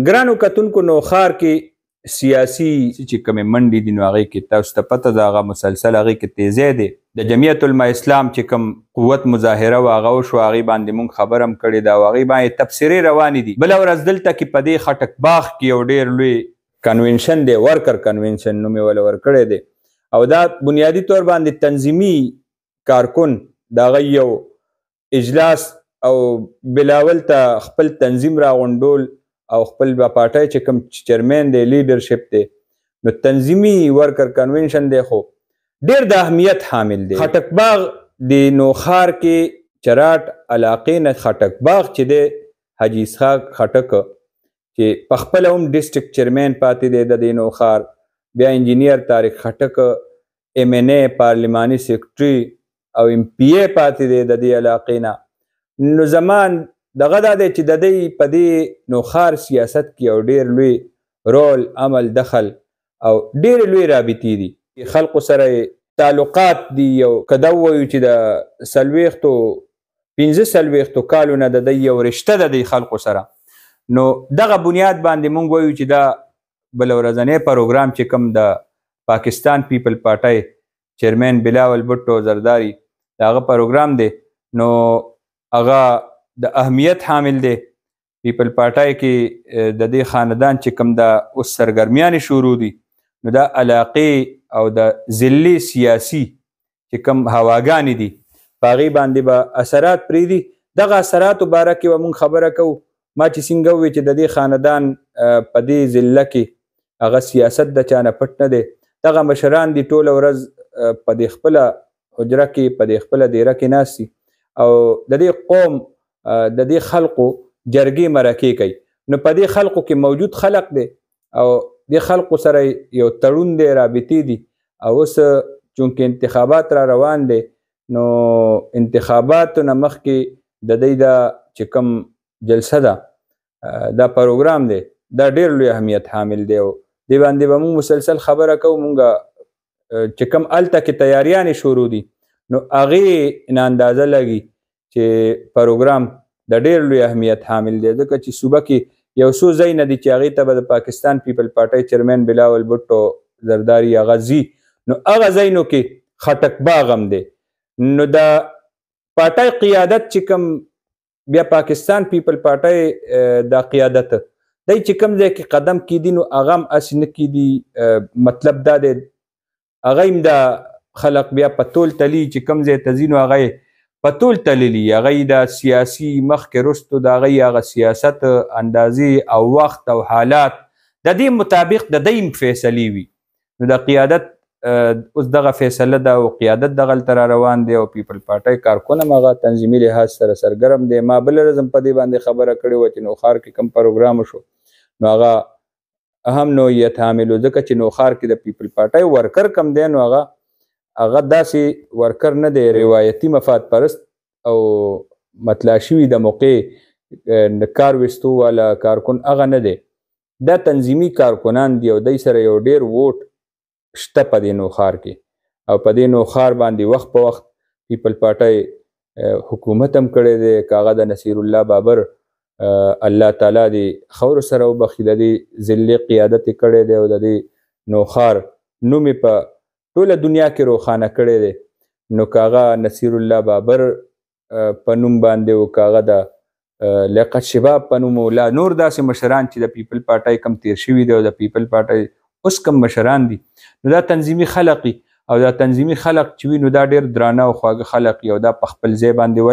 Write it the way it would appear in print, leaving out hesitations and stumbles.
ګرانو کتونکو نو ښار کې سیاسي چې کومې منډې دي نو هغې کې تاسو ته پته ده هغه مسلسل هغې کې تیزی دی. د جمعیت علما اسلام چې کوم قوت مظاهره وه هغه وشوه، هغې باندې موږ خبره هم کړې ده او هغې باندې تبصرې روانې دي. بله ورځ دلته کې په دې خټک باغ کې یو ډېر لوی کنوینشن دی، ورکر کنوینشن نوم یې وله ورکړی دی او دا بنیادي طور باندې تنظیمي کارکن د هغه یو اجلاس او بلاول ته خپل تنظیم راغونډول او خپل پارټۍ چې کوم چیرمین دی لیډرشپ دی نو تنظیمي ورکر کنوینشن دی خو ډېر د اهمیت حامل دی. خټک باغ د نوښار کې چراټ علاقې نه خټک باغ چې دی حاجي اسحاق خټک چې په خپله هم ډسټرکټ چیرمین پاتې دی د دې نوښار، بیا انجینیر طارق خټک ایم این اے پارلماني سیکرټري او ایم پی اے پاتې دی د دې علاقې نه. نو زمان دغه دا دی چې د دوی په دې نوښار سیاست کې یو ډېر لوی رول عمل دخل او ډېرې لوی رابطې دي، خلقو سره تعلقات دي. یو که دا ووایو چې د 45 کالو نه د دوی یو رشته ده د خلقو سره، نو دغه بنیاد باندې موږ وایو چې دا بله ورځنی پروګرام چې کوم د پاکستان پیپل پارټۍ چیرمین بلاول بټو زرداري د هغه پروګرام دی نو هغه د اهمیت حامل دی. پیپل پارټۍ کې د دې خاندان چې کوم دا اوس سرګرمیانې شروع دي نو دا علاقې او د ضلعي سیاسي چې کوم هواګانې دي په هغې باندې به اثرات پرېږدي. دغه اثراتو باره کې به موږ خبره کوو. ما چې څنګه وویل چې د دې خاندان په دې ضلع کې هغه سیاست د چا نه پټ نه دی، دغه مشران دي ټوله ورځ په دې خپله حجره کې په دې خپله دیره کې ناست دي او د دې قوم د دې خلقو جرګې مرکې کوي. نو په دې خلقو کې موجود خلق دی او دې خلقو سره یو تړون دی، رابطې دي او اوس چونکې انتخابات را روان دی نو انتخاباتو نه مخکې د دوی دا چې کوم جلسه ده دا پروګرام دی دا ډېر لوی اهمیت حامل دی او دې باندې به موږ مسلسل خبره کوو. موږ چې کوم هلته کې تیاریانې شروع دي نو هغې نه اندازه لګي چې پروګرام د ډېر لوی اهمیت حامل دی، ځکه چې صوبه کې یو څو ځای نه دي چې هغې ته به د پاکستان پیپل پارټۍ چیرمین بلاول بټو زرداري هغه ځي نو هغه ځایونو کې خټک باغ هم دی. نو د پارټۍ قیادت چې کوم بیا پاکستان پیپل پارټۍ دا قیادت دی چې کوم ځای کې قدم کیدي نو هغه هم هسې نه کیدي. مطلب دا دی هغه هم دا خلق بیا په تول تلي چې کوم ځای ته ځي نو هغه په تول تللي، هغه د سیاسي مخکې رستو د هغه هغه سیاست اندازې او وخت او حالات د دې مطابق د دوی فیصلې وي. نو د قیادت اوس دغه فیصله ده او قیادت دغلته را روان دی او پیپل پارټۍ کارکن هم هغه تنظیمي لحاظ سره سرګرم دی. ما بله ورځ هم په دې باندې خبره کړې وه چې نوښار کې کوم پروګرام وشو نو هغه اهم نوعیت حامل و، ځکه چې نوښار کې د پیپل پارټۍ ورکر کم دی نو هغه داسې ورکر نه دی، روایتي مفاد پرست او مطلع شوي د موقع کار ویستو والا کارکن هغه نه دی. دا تنظیمي کارکنان دي او دوی سره یو ډېر ووټ شته په دې نوښار کې او په دې نوښار باندې وخت په وخت پیپل پارټۍ حکومت هم کړی دی. که هغه د نصیر الله بابر الله تعالی دې خاورو سره وبخي د دې ضلعې قیادت یې کړی دی او د دې نوښار نوم یې په ټوله دنیا کې روښانه کړی دی. نو که هغه نصیر الله بابر په نوم باندې و، که هغه د لیاقت شباب په نوم و، لا نور داسې مشران چې د پیپل پارټۍ کم تیر شوي دي او د پیپل پارټۍ اوس کم مشران دي نو دا تنظیمي خلق او دا تنظیمي خلق چې وي نو دا ډېر درانه او خواږه خلق او دا په خپل ځای باندې